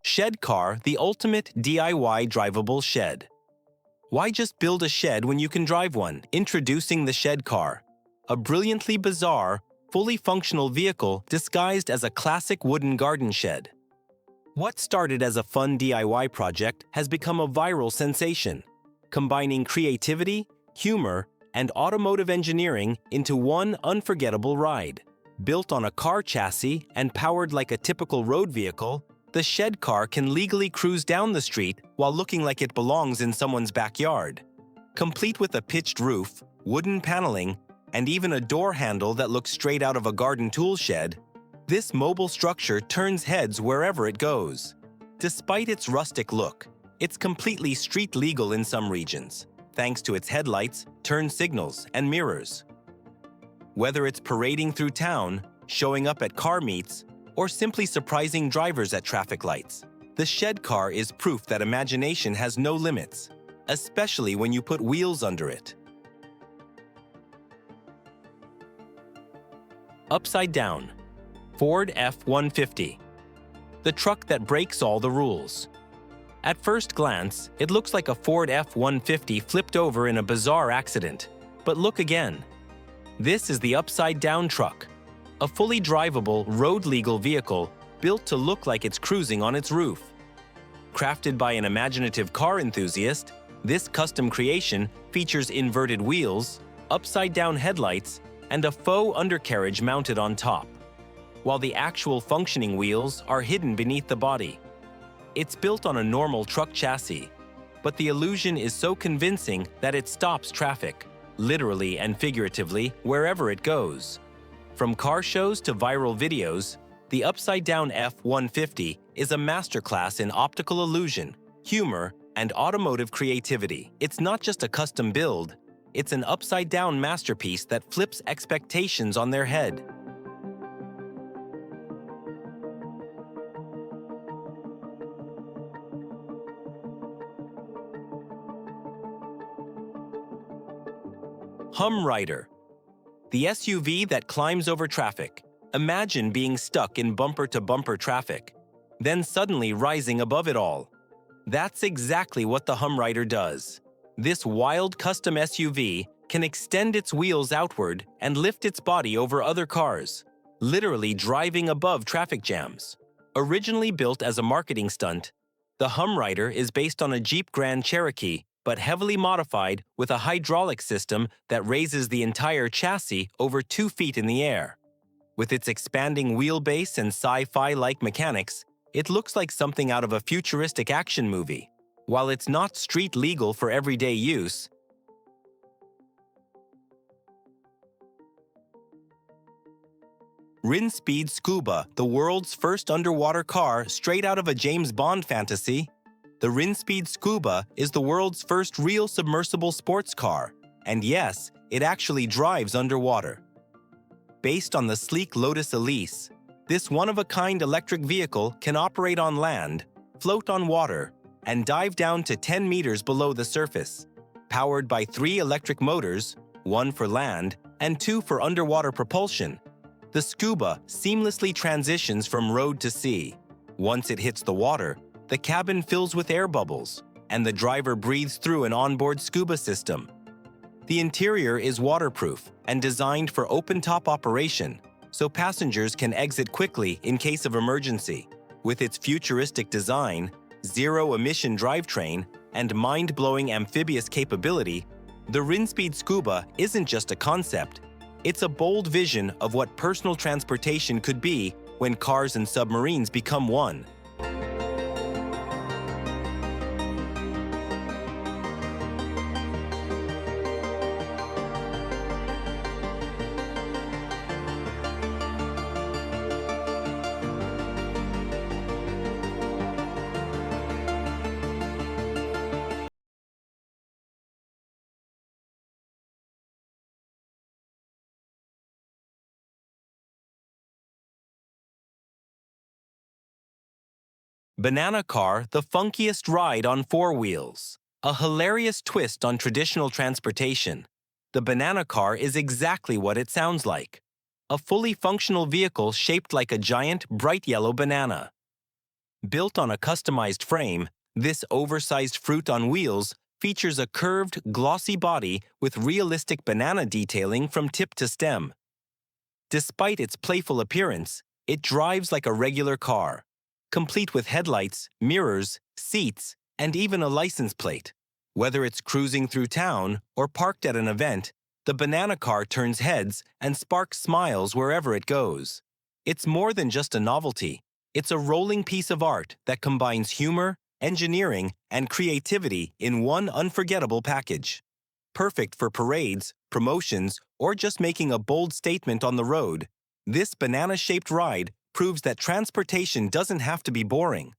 Shed car, the ultimate DIY drivable shed. Why just build a shed when you can drive one? Introducing the shed car, a brilliantly bizarre, fully functional vehicle disguised as a classic wooden garden shed. What started as a fun DIY project has become a viral sensation, combining creativity, humor, and automotive engineering into one unforgettable ride. Built on a car chassis and powered like a typical road vehicle, the shed car can legally cruise down the street while looking like it belongs in someone's backyard. Complete with a pitched roof, wooden paneling, and even a door handle that looks straight out of a garden tool shed, this mobile structure turns heads wherever it goes. Despite its rustic look, it's completely street legal in some regions, thanks to its headlights, turn signals, and mirrors. Whether it's parading through town, showing up at car meets, or simply surprising drivers at traffic lights, the shed car is proof that imagination has no limits, especially when you put wheels under it. Upside down. Ford F-150. The truck that breaks all the rules. At first glance, it looks like a Ford F-150 flipped over in a bizarre accident. But look again. This is the upside-down truck, a fully drivable, road-legal vehicle built to look like it's cruising on its roof. Crafted by an imaginative car enthusiast, this custom creation features inverted wheels, upside-down headlights, and a faux undercarriage mounted on top, while the actual functioning wheels are hidden beneath the body. It's built on a normal truck chassis, but the illusion is so convincing that it stops traffic, literally and figuratively, wherever it goes. From car shows to viral videos, the upside-down F-150 is a masterclass in optical illusion, humor, and automotive creativity. It's not just a custom build, it's an upside-down masterpiece that flips expectations on their head. Rider, the SUV that climbs over traffic. Imagine being stuck in bumper-to-bumper traffic, then suddenly rising above it all. That's exactly what the Rider does. This wild custom SUV can extend its wheels outward and lift its body over other cars, literally driving above traffic jams. Originally built as a marketing stunt, the Rider is based on a Jeep Grand Cherokee, but heavily modified with a hydraulic system that raises the entire chassis over 2 feet in the air. With its expanding wheelbase and sci-fi-like mechanics, it looks like something out of a futuristic action movie. While it's not street legal for everyday use, Rinsspeed Scuba, the world's first underwater car straight out of a James Bond fantasy, the Rinspeed Scuba is the world's first real submersible sports car, and yes, it actually drives underwater. Based on the sleek Lotus Elise, this one-of-a-kind electric vehicle can operate on land, float on water, and dive down to 10 meters below the surface. Powered by 3 electric motors, 1 for land and 2 for underwater propulsion, the Scuba seamlessly transitions from road to sea. Once it hits the water, the cabin fills with air bubbles, and the driver breathes through an onboard scuba system. The interior is waterproof and designed for open-top operation, so passengers can exit quickly in case of emergency. With its futuristic design, zero-emission drivetrain, and mind-blowing amphibious capability, the Rinspeed Scuba isn't just a concept, it's a bold vision of what personal transportation could be when cars and submarines become one. Banana car, the funkiest ride on 4 wheels. A hilarious twist on traditional transportation. The banana car is exactly what it sounds like. A fully functional vehicle shaped like a giant, bright yellow banana. Built on a customized frame, this oversized fruit on wheels features a curved, glossy body with realistic banana detailing from tip to stem. Despite its playful appearance, it drives like a regular car, complete with headlights, mirrors, seats, and even a license plate. Whether it's cruising through town or parked at an event, the banana car turns heads and sparks smiles wherever it goes. It's more than just a novelty. It's a rolling piece of art that combines humor, engineering, and creativity in one unforgettable package. Perfect for parades, promotions, or just making a bold statement on the road, this banana-shaped ride proves that transportation doesn't have to be boring.